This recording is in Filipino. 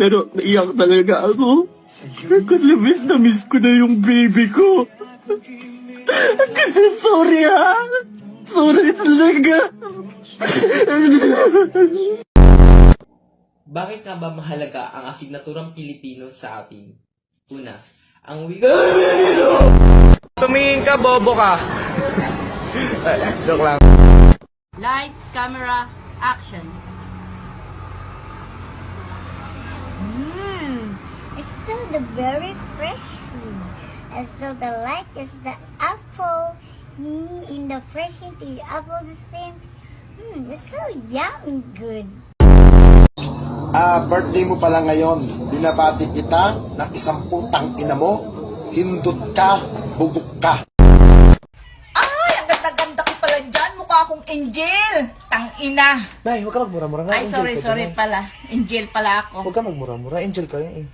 Pero naiyak talaga ako. Kasi miss ko na yung baby ko. Kasi sorry ha. Sorry talaga. Bakit nga ba mahalaga ang asignaturang Pilipino sa atin? Una, ang wika... Tumingin ka, bobo ka. Joke lang. Lights, camera, action. It's so the very fresh food. And so the light is the apple. In the fresh the apple the same. It's so yummy good. Birthday mo pala ngayon. Binabati kita ng isang putang ina mo. Hindot ka, bugok ka. Ay, ang ganda-ganda ko pala dyan. Mukha akong angel. Tang-ina. Nay, huwag ka magmura-mura. Ay, sorry pala. Angel pala ako. Huwag ka magmura-mura. Angel ka yun eh.